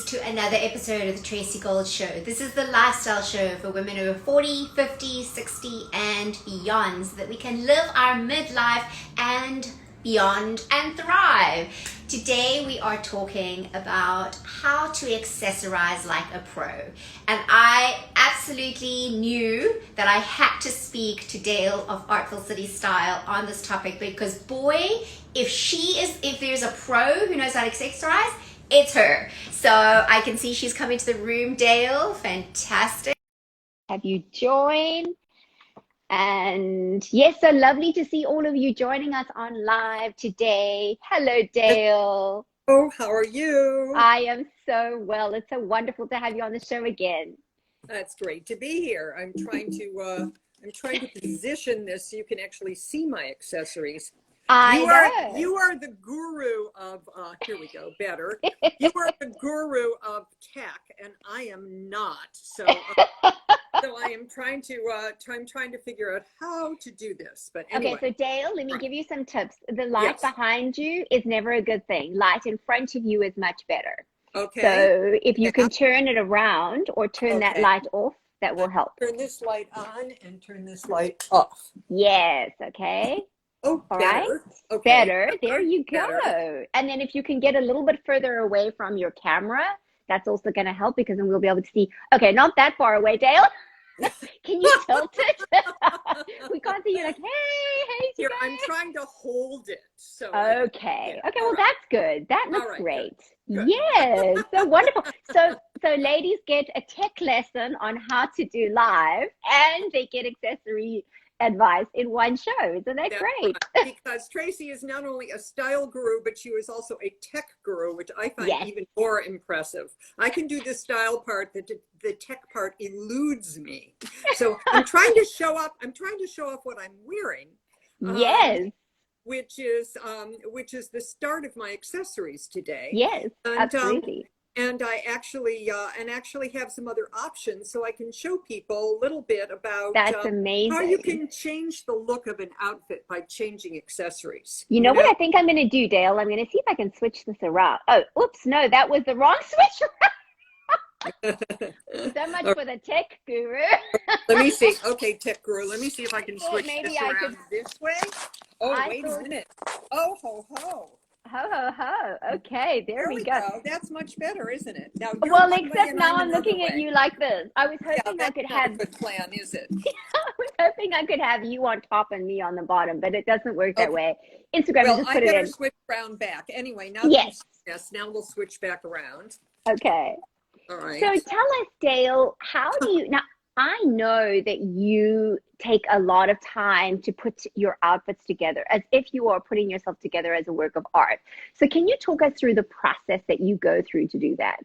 To another episode of the Tracy Gold Show. This is the lifestyle show for women over 40, 50, 60 and beyond so that we can live our midlife and beyond and thrive. Today we are talking about how to accessorize like a pro. And I absolutely knew that I had to speak to Dale of Artful City Style on this topic because boy, if there's a pro who knows how to accessorize, it's her. So I can see she's coming to the room. Dale, fantastic. Have you joined? And yes, so lovely to see all of you joining us on live today. Hello, Dale. Oh, how are you? I am so well. It's so wonderful to have you on the show again. It's great to be here. I'm trying to position this so you can actually see my accessories. You are the guru of, here we go, better. You are the guru of tech, and I am not. So, so I am trying to figure out how to do this. But anyway. Okay, so Dale, let me give you some tips. The light behind you is never a good thing. Light in front of you is much better. Okay. So if you can turn it around or turn that light off, that will help. Turn this light on and turn this light off. Yes, okay. Oh, all better. right. Okay. Better. There you go. Better. And then if you can get a little bit further away from your camera, that's also going to help because then we'll be able to see. Okay, not that far away, Dale. Can you tilt it? We can't see you like, hey, here, I'm trying to hold it. So okay. Okay, well, that's good. That looks great. Good. Yes, so wonderful. So ladies get a tech lesson on how to do live and they get accessory advice in one show. Isn't that great? Right. Because Tracy is not only a style guru, but she was also a tech guru, which I find even more impressive. I can do the style part, the tech part eludes me. So I'm trying to show off what I'm wearing. Yes. Which is the start of my accessories today. Yes, and, absolutely. And I actually have some other options so I can show people a little bit about amazing. How you can change the look of an outfit by changing accessories. You know what I think I'm going to do, Dale? I'm going to see if I can switch this around. Oh, oops, no, that was the wrong switch around. So much for the tech guru. Let me see. Okay, tech guru. Let me see if I can switch this around this way. Oh, wait a minute. Oh, ho, ho. Ho, ho, ho. Okay, there we go. That's much better, isn't it? Now, well, except now I'm looking at you like this. I was hoping I could have... a good plan, is it? I was hoping I could have you on top and me on the bottom, but it doesn't work that way. Instagram, just put it in. I better switch around back. Anyway, now now we'll switch back around. Okay. All right. So tell us, Dale, how do you... Now, I know that you take a lot of time to put your outfits together as if you are putting yourself together as a work of art. So can you talk us through the process that you go through to do that?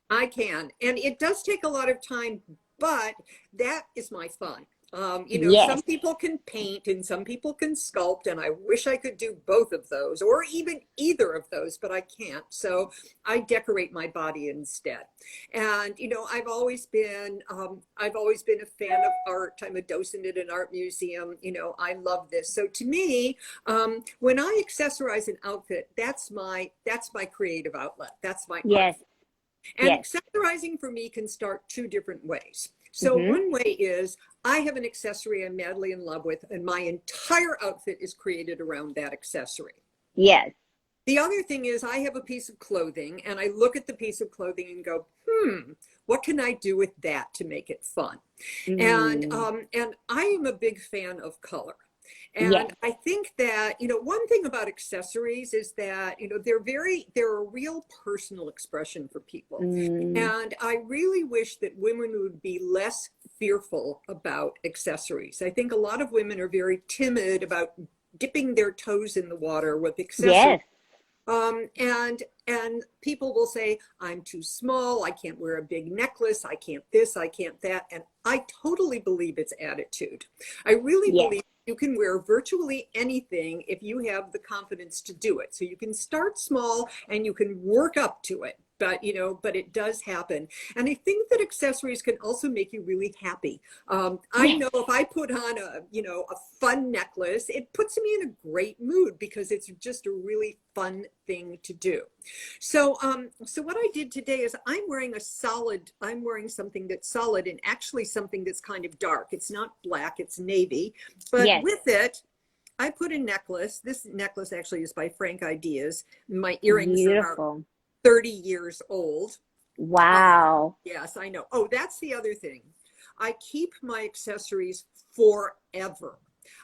I can. And it does take a lot of time, but that is my fun. Some people can paint and some people can sculpt, and I wish I could do both of those or even either of those, but I can't. So I decorate my body instead. And, I've always been a fan of art. I'm a docent at an art museum. I love this. So to me, when I accessorize an outfit, that's my creative outlet. That's my art. And accessorizing for me can start two different ways. So one way is I have an accessory I'm madly in love with, and my entire outfit is created around that accessory. Yes. The other thing is I have a piece of clothing, and I look at the piece of clothing and go, what can I do with that to make it fun? And I am a big fan of color. And I think that, one thing about accessories is that, they're a real personal expression for people. And I really wish that women would be less fearful about accessories. I think a lot of women are very timid about dipping their toes in the water with accessories. And people will say, I'm too small, I can't wear a big necklace, I can't this, I can't that. And I totally believe it's attitude. I really believe you can wear virtually anything if you have the confidence to do it. So you can start small and you can work up to it. but but it does happen. And I think that accessories can also make you really happy. I know if I put on a fun necklace, it puts me in a great mood because it's just a really fun thing to do. So so what I did today is I'm wearing something that's solid, and actually something that's kind of dark. It's not black, it's navy, but with it I put a necklace. This necklace actually is by Frank Ideas. My earrings are 30 years old. Wow. Yes, I know. Oh, that's the other thing. I keep my accessories forever.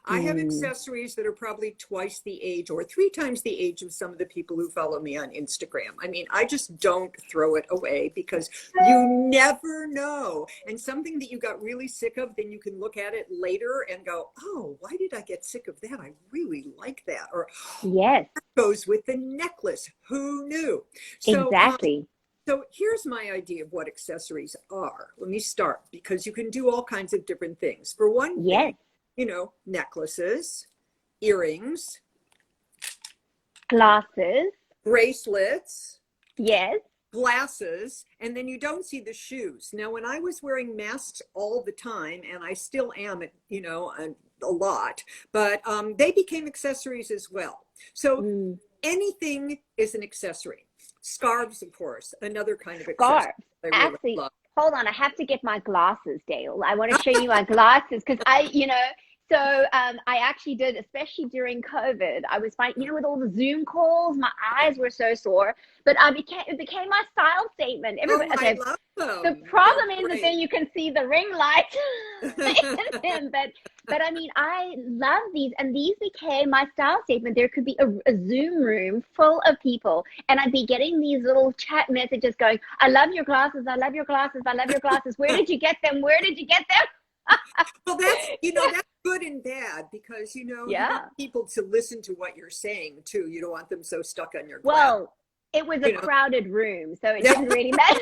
I have accessories that are probably twice the age or 3 times the age of some of the people who follow me on Instagram. I mean, I just don't throw it away because you never know. And something that you got really sick of, then you can look at it later and go, oh, why did I get sick of that? I really like that. Or yes, that goes with the necklace. Who knew? So, exactly. So here's my idea of what accessories are. Let me start, because you can do all kinds of different things. For one thing, necklaces, earrings, glasses, bracelets, yes, glasses, and then you don't see the shoes. Now, when I was wearing masks all the time, and I still am, a lot, but they became accessories as well. So anything is an accessory. Scarves, of course, another kind of accessory. Scarves. Actually, hold on, I have to get my glasses, Dale. I want to show you my glasses because so I actually did, especially during COVID. I was fine, with all the Zoom calls, my eyes were so sore, but it became my style statement. Everybody, I love them. The problem is that then you can see the ring light in them, but I mean, I love these, and these became my style statement. There could be a Zoom room full of people, and I'd be getting these little chat messages going, I love your glasses, I love your glasses, I love your glasses. Where did you get them? Where did you get them? Well, that's good and bad, because you want people to listen to what you're saying too. You don't want them so stuck on your glass. Well, it was a crowded room, so it didn't really matter.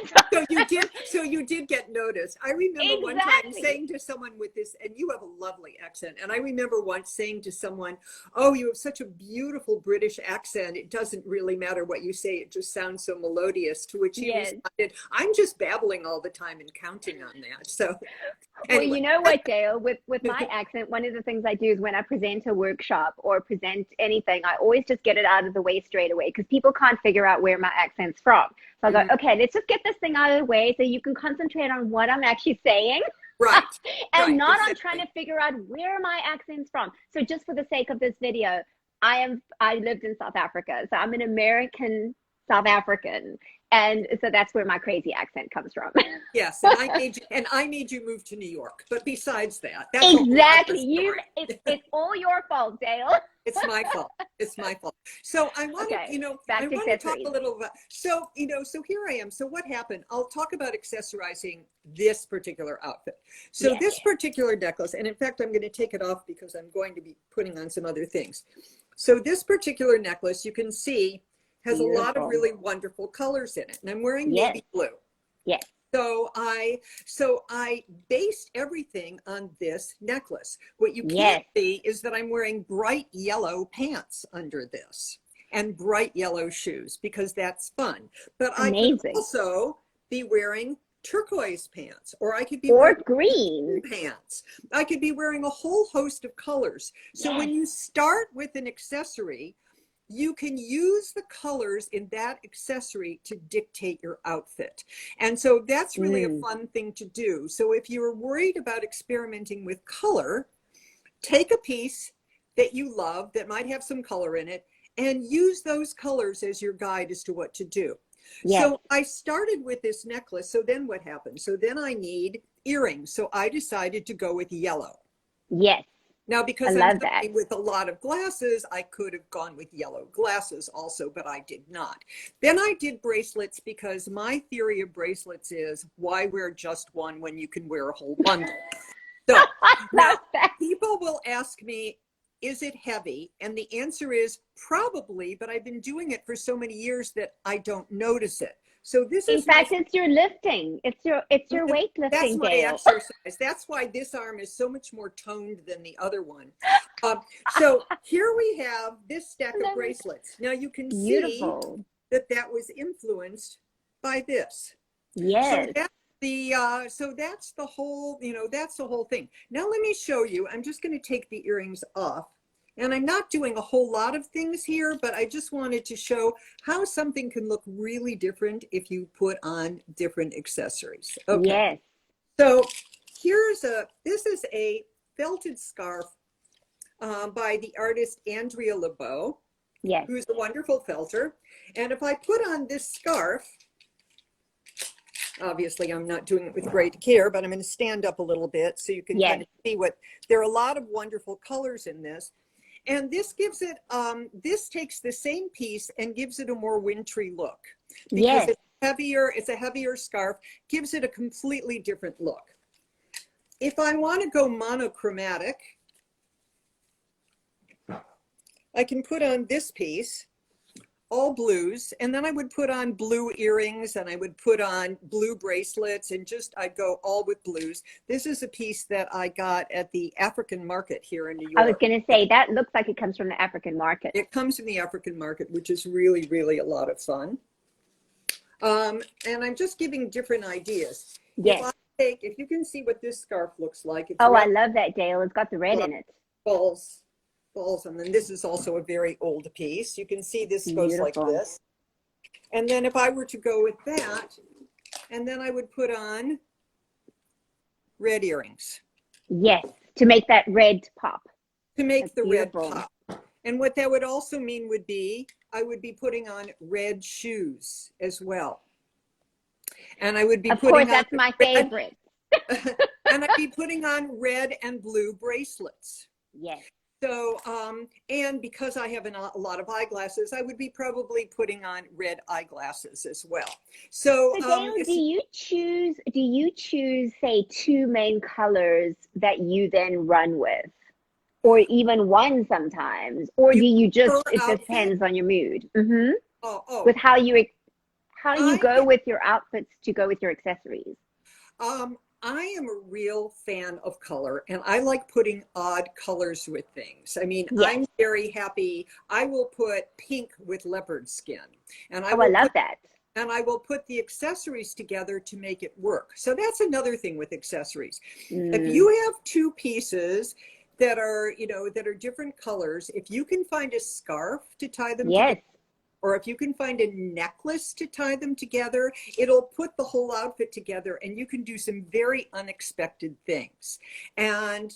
So you did get noticed. I remember one time saying to someone with this, and you have a lovely accent, and I remember once saying to someone, oh, you have such a beautiful British accent. It doesn't really matter what you say. It just sounds so melodious. To which he responded, I'm just babbling all the time and counting on that. So anyway. Well, you know what, Dale, with my accent, one of the things I do is when I present a workshop or present anything, I always just get it out of the way straight away, because people can't figure out where my accent's from. So I go, okay, let's just get this thing out of the way so you can concentrate on what I'm actually saying. Right. And not on trying to figure out where my accent's from. So just for the sake of this video, I lived in South Africa. So I'm an American South African. And so that's where my crazy accent comes from. Yes, and I made you move to New York. But besides that, that's exactly. It's all your fault, Dale. It's my fault. It's my fault. So I want to, I want to talk a little about. So so here I am. So what happened? I'll talk about accessorizing this particular outfit. So this particular necklace, and in fact, I'm going to take it off because I'm going to be putting on some other things. So this particular necklace, you can see, has a lot of really wonderful colors in it. And I'm wearing navy blue. Yes. So I based everything on this necklace. What you can't see is that I'm wearing bright yellow pants under this and bright yellow shoes, because that's fun. But I could also be wearing turquoise pants, or I could be wearing green pants. I could be wearing a whole host of colors. So when you start with an accessory, you can use the colors in that accessory to dictate your outfit. And so that's really a fun thing to do. So if you're worried about experimenting with color, take a piece that you love that might have some color in it and use those colors as your guide as to what to do. So I started with this necklace. So then what happened? So then I need earrings. So I decided to go with yellow. Yes. Now, because I'm going with a lot of glasses, I could have gone with yellow glasses also, but I did not. Then I did bracelets, because my theory of bracelets is, why wear just one when you can wear a whole bundle? So now people will ask me, is it heavy? And the answer is probably, but I've been doing it for so many years that I don't notice it. So this is, in fact, it's your lifting. It's your weightlifting. That's my exercise. That's why this arm is so much more toned than the other one. So here we have this stack of bracelets. Now you can see that was influenced by this. Yes. So that's the whole, that's the whole thing. Now let me show you. I'm just going to take the earrings off. And I'm not doing a whole lot of things here, but I just wanted to show how something can look really different if you put on different accessories. Okay. Yes. So this is a felted scarf by the artist Andrea LeBeau, Yes. who's a wonderful felter. And if I put on this scarf, obviously I'm not doing it with great care, but I'm going to stand up a little bit so you can kind of see there are a lot of wonderful colors in this. And this gives it, this takes the same piece and gives it a more wintry look. Because it's a heavier scarf, gives it a completely different look. If I want to go monochromatic, I can put on this piece, all blues, and then I would put on blue earrings and I would put on blue bracelets and I'd go all with blues. This is a piece that I got at the African market here in New York. I was going to say, that looks like it comes from the African market. It comes from the African market, which is really, really a lot of fun. And I'm just giving different ideas. Yes. If you can see what this scarf looks like. It's I love that, Dale. It's got the red in it. Balls, and then this is also a very old piece. You can see this goes like this. And then if I were to go with that, and then I would put on red earrings. Yes, to make that red pop. To make the red pop. And what that would also mean would be, I would be putting on red shoes as well. And I would be putting on, that's my favorite. And I'd be putting on red and blue bracelets. Yes. So, and because I have a lot of eyeglasses, I would be probably putting on red eyeglasses as well. So, Dale, do you choose, say, two main colors that you then run with? Or even one sometimes? Or do you just, it depends on your mood? Mm-hmm. With how you go with your outfits to go with your accessories? I am a real fan of color, and I like putting odd colors with things. I mean, I'm very happy. I will put pink with leopard skin. And I love that. And I will put the accessories together to make it work. So that's another thing with accessories. If you have two pieces that are, that are different colors, if you can find a scarf to tie them together, or if you can find a necklace to tie them together, it'll put the whole outfit together and you can do some very unexpected things. And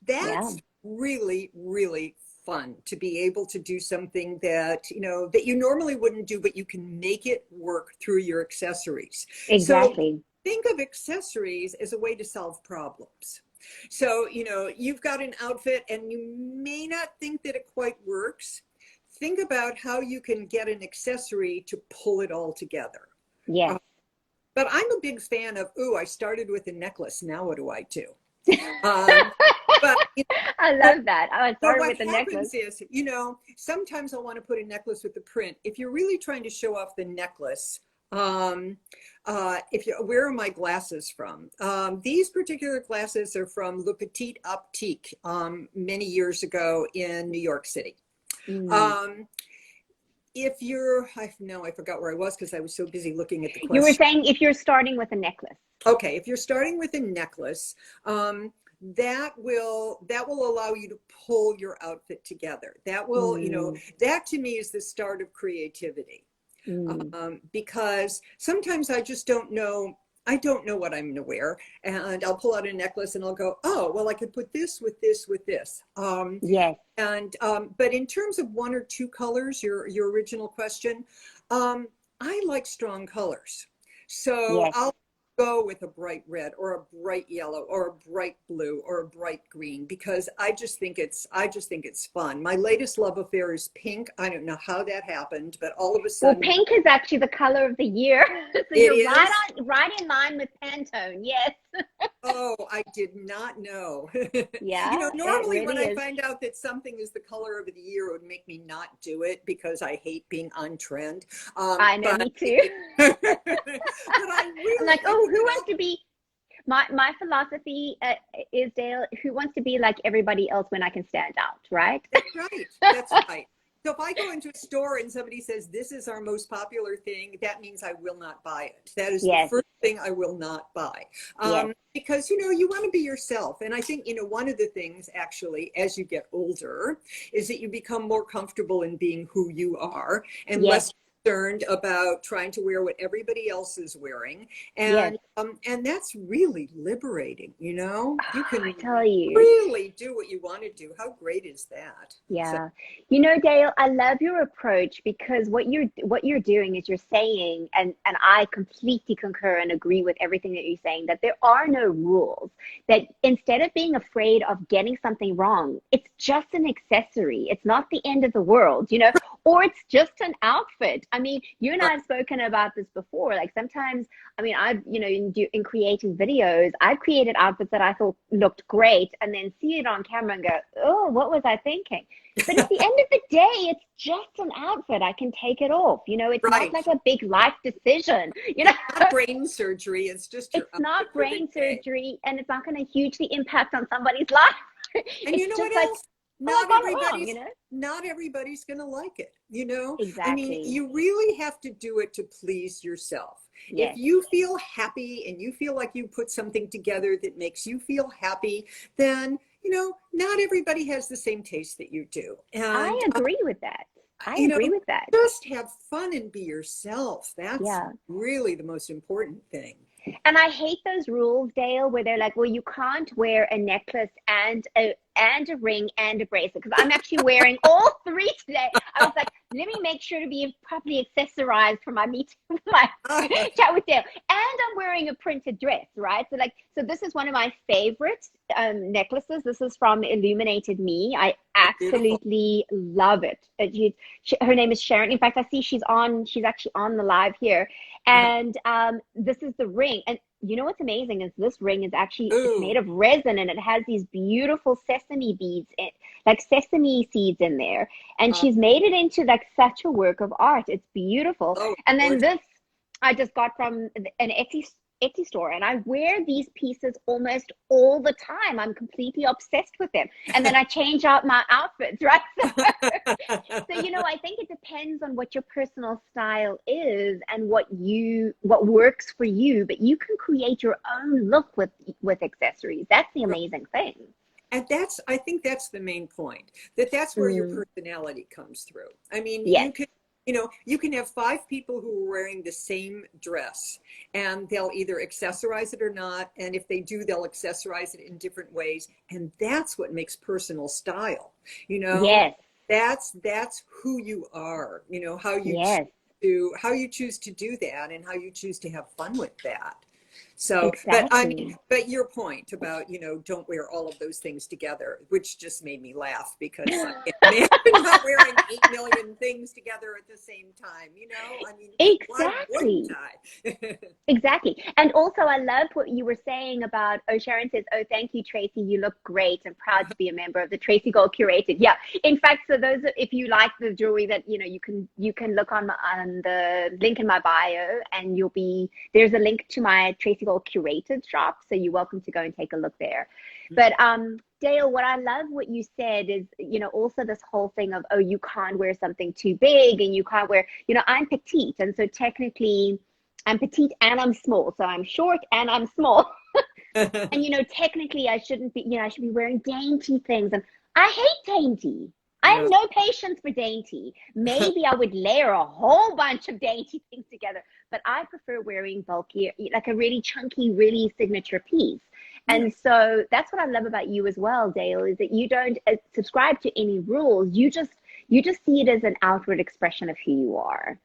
that's really, really fun to be able to do something that, that you normally wouldn't do, but you can make it work through your accessories. Exactly. So think of accessories as a way to solve problems. So, you've got an outfit and you may not think that it quite works. Think about how you can get an accessory to pull it all together. Yeah. But I'm a big fan of, I started with a necklace. Now what do I do? But I love that. I started with a necklace. What happens is, sometimes I want to put a necklace with the print. If you're really trying to show off the necklace, where are my glasses from? These particular glasses are from Le Petit Optique many years ago in New York City. If you're, I forgot where I was because I was so busy looking at the question. You were saying if you're starting with a necklace. Okay, if you're starting with a necklace, that will allow you to pull your outfit together. That will, that to me is the start of creativity. Because sometimes I just don't know. I don't know what I'm going to wear, and I'll pull out a necklace and I'll go, I could put this with this with this. Yes. And but in terms of one or two colors, your original question, I like strong colors, so I'll go with a bright red or a bright yellow or a bright blue or a bright green because I just think it's fun. My latest love affair is pink. I don't know how that happened, but all of a sudden, pink is actually the color of the year. So you're right in line with Pantone. Yes. Oh, I did not know. Yeah. Normally when I find out that something is the color of the year, it would make me not do it because I hate being on trend. I know, me too. But I really, I'm like, who wants to be? My philosophy is, Dale, who wants to be like everybody else when I can stand out, right? That's right. That's right. So if I go into a store and somebody says, this is our most popular thing, that means I will not buy it. That is the first thing I will not buy. Because, you know, you want to be yourself. And I think, you know, one of the things actually, as you get older, is that you become more comfortable in being who you are and less concerned about trying to wear what everybody else is wearing. And that's really liberating, you know? You can really do what you want to do. How great is that? Yeah. You know, Dale, I love your approach, because what you're doing is you're saying, and I completely concur and agree with everything that you're saying, that there are no rules, that instead of being afraid of getting something wrong, it's just an accessory. It's not the end of the world, you know, or it's just an outfit. I mean, you and I have spoken about this before. Like sometimes, I mean, I've, you know, in creating videos, I've created outfits that I thought looked great and then see it on camera and go, oh, what was I thinking? But at the end of the day, it's just an outfit. I can take it off. You know, it's not like a big life decision. You know, it's not brain surgery. It's just it's not brain surgery, and it's not going to hugely impact on somebody's life. And you know what else? Not everybody's going to like it, you know? Exactly. I mean, you really have to do it to please yourself. If you feel happy and you feel like you put something together that makes you feel happy, then, you know, not everybody has the same taste that you do. And I agree with that. I agree with that. Just have fun and be yourself. That's really the most important thing. And I hate those rules, Dale, where they're like, well, you can't wear a necklace and a ring and a bracelet, because I'm actually wearing all three today. I was like, let me make sure to be properly accessorized for my meeting, my chat with Dale. And I'm wearing a printed dress, right? So this is one of my favorite necklaces. This is from Illuminated Me. I absolutely love it. Her name is Sharon. In fact, I see she's actually on the live here. And this is the ring. And you know what's amazing is this ring is actually it's made of resin, and it has these beautiful sesame beads, like sesame seeds in there. And she's made it into like such a work of art. It's beautiful. And then this I just got from an Etsy store, and I wear these pieces almost all the time. I'm completely obsessed with them. And then I change out my outfits, right? So, you know, I think it depends on what your personal style is and what works for you, but you can create your own look with accessories. That's the amazing thing. And I think that's the main point, that's where your personality comes through. I mean, you can have 5 people who are wearing the same dress, and they'll either accessorize it or not. And if they do, they'll accessorize it in different ways. And that's what makes personal style, you know? Yes. That's who you are, you know, how you choose to do that and how you choose to have fun with that. So, but your point about, you know, don't wear all of those things together, which just made me laugh, because I'm not wearing 8 million things together at the same time, you know? I mean, why wouldn't I? Exactly. And also, I loved what you were saying about, Sharon says, oh, thank you, Tracy. You look great and proud to be a member of the Tracy Gold Curated. Yeah. In fact, so if you like the jewelry that, you know, you can look on the link in my bio, and there's a link to my Tracy Gold Curated shop, so you're welcome to go and take a look there. But Dale, what I love what you said is, you know, also this whole thing of, oh, you can't wear something too big, and you can't wear, you know, I'm petite, and so technically I'm petite and I'm small, so I'm short and I'm small. And you know, technically I shouldn't be, you know, I should be wearing dainty things, and I hate dainty. I have no patience for dainty. Maybe I would layer a whole bunch of dainty things together, but I prefer wearing bulky, like a really chunky, really signature piece. And so that's what I love about you as well, Dale, is that you don't subscribe to any rules. You just see it as an outward expression of who you are.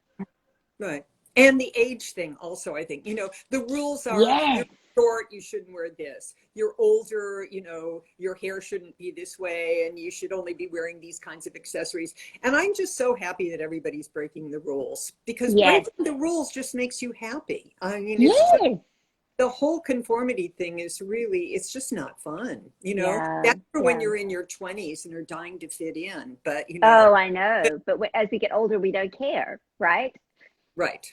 Right. And the age thing also, I think, you know, the rules are, you're short, you shouldn't wear this. You're older, you know, your hair shouldn't be this way, and you should only be wearing these kinds of accessories. And I'm just so happy that everybody's breaking the rules, because breaking the rules just makes you happy. I mean, it's the whole conformity thing is really, it's just not fun. You know, that's for when you're in your 20s and are dying to fit in. But, you know. Oh, I know. But as we get older, we don't care, right? Right.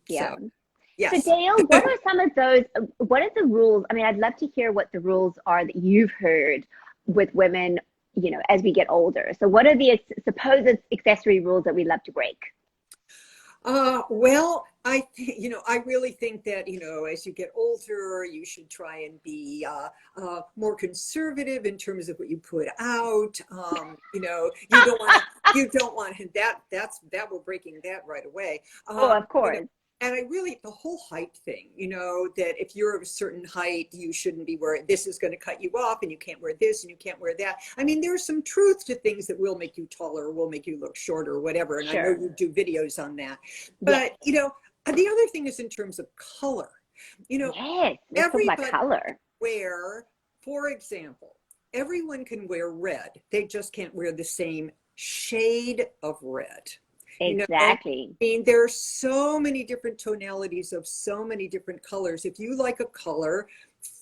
Yeah. So, yes. So Dale, what are some of those, what are the rules? I mean, I'd love to hear what the rules are that you've heard with women, as we get older. So what are the supposed accessory rules that we love to break? Well, I really think that, as you get older, you should try and be more conservative in terms of what you put out. You don't want that we're breaking that right away. Oh, of course. And the whole height thing, that if you're of a certain height, you shouldn't be wearing, this is going to cut you off and you can't wear this and you can't wear that. I mean, there's some truth to things that will make you taller or will make you look shorter or whatever. And Sure. I know you do videos on that. But, the other thing is in terms of color, Yes, everybody color. For example, everyone can wear red. They just can't wear the same shade of red. Exactly. I mean, there are so many different tonalities of so many different colors. If you like a color,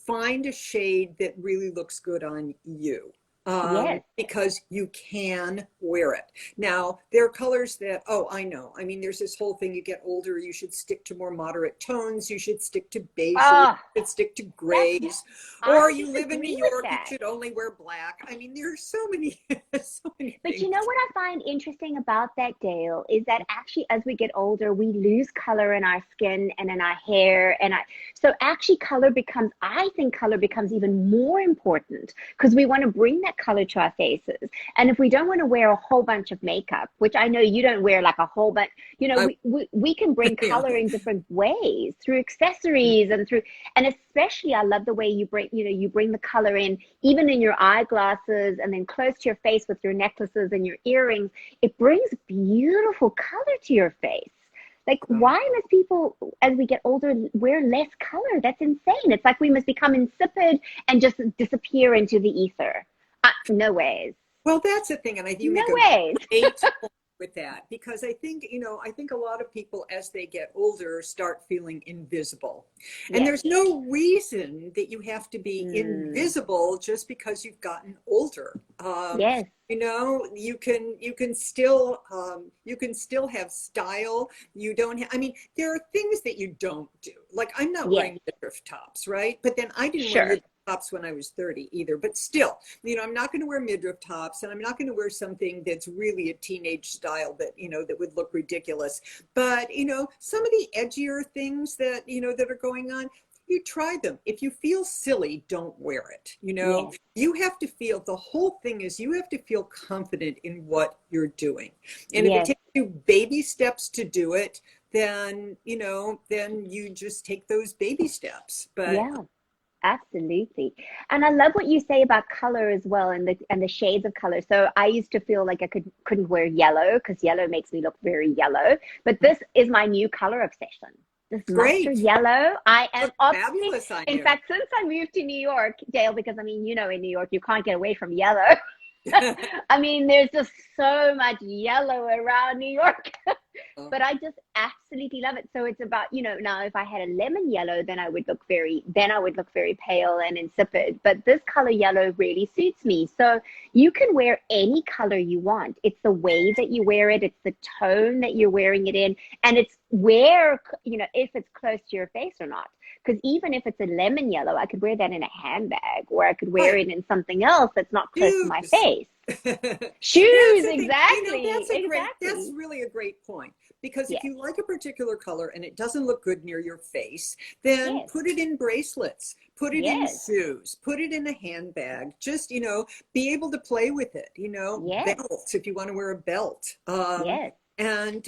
find a shade that really looks good on you. Yes. Because you can wear it. Now, there are colors that, I know. I mean, there's this whole thing, you get older, you should stick to more moderate tones. You should stick to beiges, you should stick to grays. Or you live in New York, you should only wear black. I mean, there are so many But things. you know what I find interesting about that, Dale, is that actually as we get older, we lose color in our skin and in our hair. So actually I think color becomes even more important because we want to bring that color to our faces. And if we don't want to wear a whole bunch of makeup, which I know you don't wear like a whole bunch, we can bring color in different ways through accessories and especially I love the way you bring the color in, even in your eyeglasses and then close to your face with your necklaces and your earrings. It brings beautiful color to your face. Like, why must people, as we get older, wear less color? That's insane. It's like we must become insipid and just disappear into the ether. No ways. Well, that's the thing, and I think you make a great point with that, because I think a lot of people as they get older start feeling invisible. And there's no reason that you have to be invisible just because you've gotten older. Yes. You can still have style. You don't I mean, there are things that you don't do. Like, I'm not wearing midriff tops, right? But then I didn't wear midriff tops when I was 30 either, but still, I'm not going to wear midriff tops, and I'm not going to wear something that's really a teenage style that, that would look ridiculous. But, some of the edgier things that, that are going on, you try them. If you feel silly, don't wear it. You have to feel, the whole thing is you have to feel confident in what you're doing. And if it takes you baby steps to do it, then, then you just take those baby steps. But absolutely. And I love what you say about color as well, and the shades of color. So I used to feel like I couldn't wear yellow because yellow makes me look very yellow. But this is my new color obsession. This mustard yellow. I am obsessed. In fact, since I moved to New York, Dale, because in New York, you can't get away from yellow. I mean, there's just so much yellow around New York. But I just absolutely love it. So it's about, now if I had a lemon yellow, then I would look very pale and insipid. But this color yellow really suits me. So you can wear any color you want. It's the way that you wear it. It's the tone that you're wearing it in. And it's if it's close to your face or not. Because even if it's a lemon yellow, I could wear that in a handbag, or I could wear it in something else that's not close to my face. Shoes, exactly. That's really a great point. Because if you like a particular color and it doesn't look good near your face, then put it in bracelets, put it in shoes, put it in a handbag. Just, be able to play with it, belts if you want to wear a belt. And,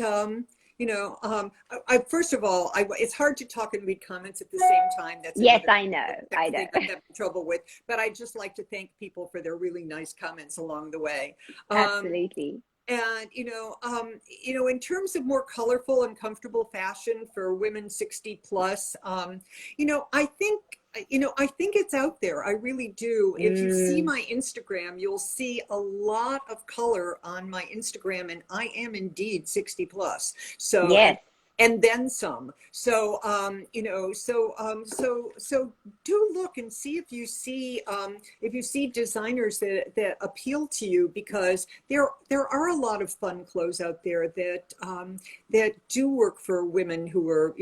first of all, it's hard to talk and read comments at the same time. That's I know. I have trouble with, but I just like to thank people for their really nice comments along the way. Absolutely. And, in terms of more colorful and comfortable fashion for women 60 plus, I think it's out there. I really do. If you see my Instagram, you'll see a lot of color on my Instagram, and I am indeed 60 plus. So, and then some. So, so do look and see if you see designers that appeal to you, because there are a lot of fun clothes out there that do work for women who are,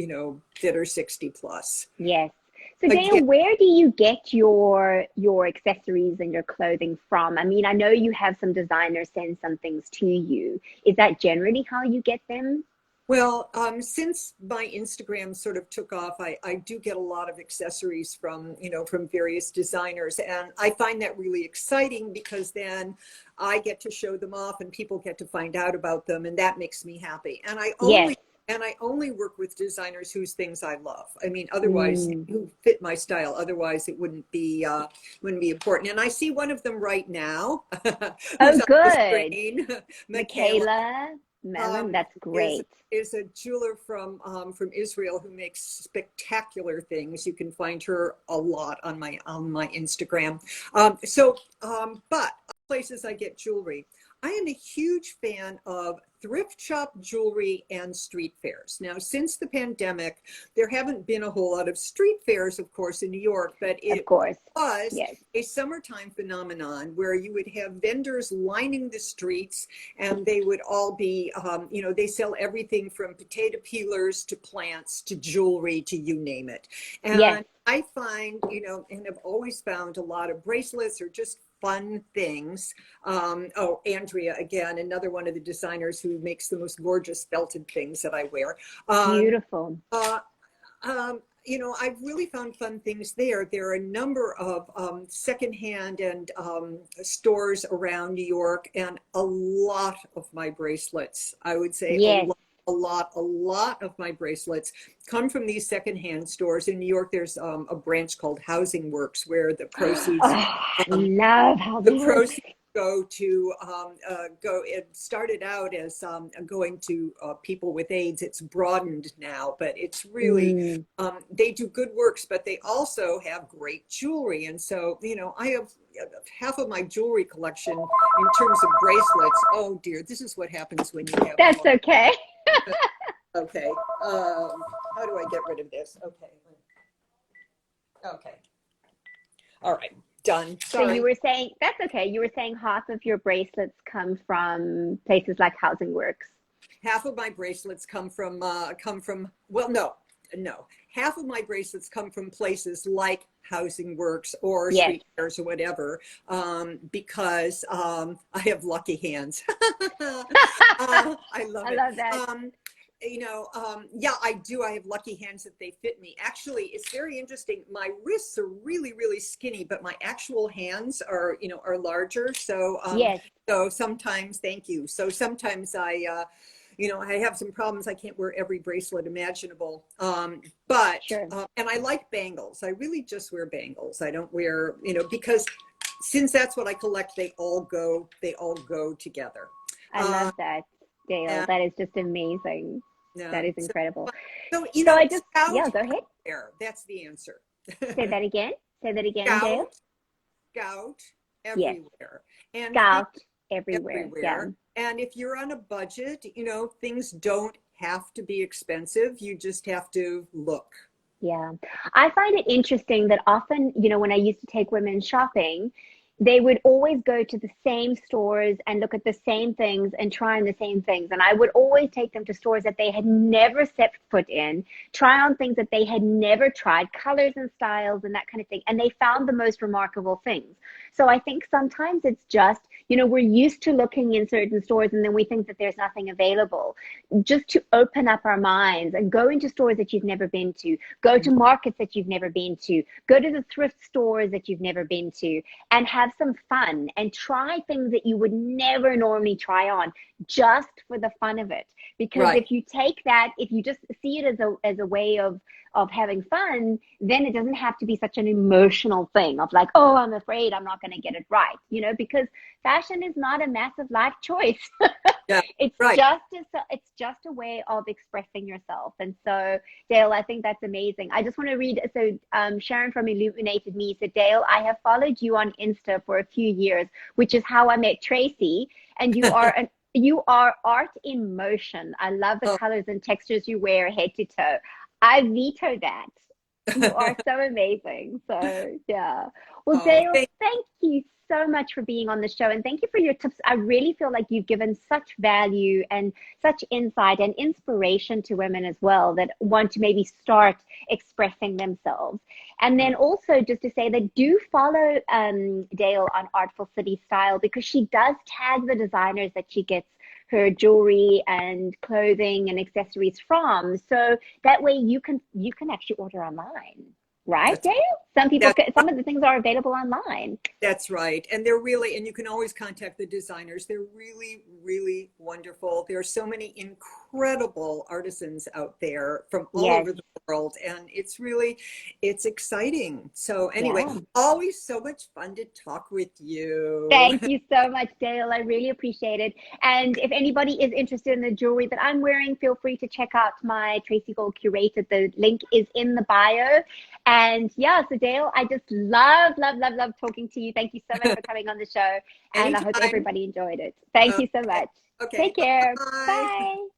that are 60 plus. Yes. So Dale, again, where do you get your accessories and your clothing from? I mean, I know you have some designers send some things to you. Is that generally how you get them? well, since my Instagram sort of took off, I do get a lot of accessories from, from various designers. And I find that really exciting because then I get to show them off and people get to find out about them. And that makes me happy. Yes. And I only work with designers whose things I love. I mean, otherwise, Mm. who fit my style. Otherwise, it wouldn't be important. And I see one of them right now, Oh, who's on the good. screen, Michaela. Michaela Mellon, um, that's is great. is a jeweler from Israel who makes spectacular things. You can find her a lot on my Instagram. But places I get jewelry. I am a huge fan of thrift shop jewelry and street fairs. Now, since the pandemic, there haven't been a whole lot of street fairs, of course, in New York, but Of it course. was Yes. a summertime phenomenon where you would have vendors lining the streets, and they would all be, they sell everything from potato peelers to plants to jewelry to you name it. Yes. And I find, and have always found a lot of bracelets or just fun things. Andrea, again, another one of the designers who makes the most gorgeous felted things that I wear. Beautiful. Uh, I've really found fun things there. There are a number of secondhand and stores around New York, and a lot of my bracelets, I would say Yes. a lot of my bracelets come from these secondhand stores. In New York, there's a branch called Housing Works where the Oh, proceeds I um, love how the they work. proceeds go to it started out as going to people with AIDS. It's broadened now, but it's really Mm. they do good works, but they also have great jewelry. And so I have half of my jewelry collection in terms of bracelets. Oh dear, this is what happens when you have That's okay. okay. How do I get rid of this? Okay, all right, done. So you Sorry. were saying, that's okay. You were saying half of your bracelets come from places like Housing Works. Half of my bracelets come from well, no, half of my bracelets come from places like Housing Works or Yes. street fairs or whatever, because I have lucky hands. I love I it. love that. Yeah, I do. I have lucky hands that they fit me. Actually, it's very interesting. My wrists are really, really skinny, but my actual hands are larger. Yes. So sometimes, thank you. So sometimes I have some problems. I can't wear every bracelet imaginable. Sure. And I like bangles. I really just wear bangles. I don't wear, because since that's what I collect, they all go together. I love that, Dale. And, That is just amazing. yeah. That is incredible. So, So I just, scout yeah, go ahead. everywhere. That's the answer. Say that again. Say that again, Dale. Scout Yes. everywhere. And Scout everywhere. Yeah. everywhere. And if you're on a budget, things don't have to be expensive. You just have to look. Yeah. I find it interesting that often, when I used to take women shopping, they would always go to the same stores and look at the same things and try on the same things. And I would always take them to stores that they had never set foot in, try on things that they had never tried, colors and styles and that kind of thing. And they found the most remarkable things. So I think sometimes it's just, we're used to looking in certain stores and then we think that there's nothing available. Just to open up our minds and go into stores that you've never been to, go to markets that you've never been to, go to the thrift stores that you've never been to, and have some fun and try things that you would never normally try on just for the fun of it. Because Right. if you take that, if you just see it as a way of having fun, then it doesn't have to be such an emotional thing of like, oh, I'm afraid I'm not going to get it right, because fashion is not a massive life choice. Yeah, It's right. just a way of expressing yourself. And so, Dale, I think that's amazing. I just want to read. So Sharon from Illuminated Me said, Dale, I have followed you on Insta for a few years, which is how I met Tracy. And you are art in motion. I love the colors and textures you wear head to toe. I veto that. You are so amazing. So yeah. Well, Oh, Dale, thank you so much for being on the show, and thank you for your tips. I really feel like you've given such value and such insight and inspiration to women as well that want to maybe start expressing themselves. And then also just to say that do follow Dale on Artful City Style, because she does tag the designers that she gets her jewelry and clothing and accessories from, so that way you can actually order online, right, that's Dale? Some people that's some of the things are available online. That's right. And they're really, and you can always contact the designers. They're really, really wonderful. There are so many incredible artisans out there from all Yes. over the world. And it's exciting. So anyway, Yeah. always so much fun to talk with you. Thank you so much, Dale. I really appreciate it. And if anybody is interested in the jewelry that I'm wearing, feel free to check out my Tracy Gold Curated. The link is in the bio. And yeah, so Dale, I just love talking to you. Thank you so much for coming on the show. And I hope Anytime. everybody enjoyed it. Thank you so much. Okay. Take care. Bye. Bye.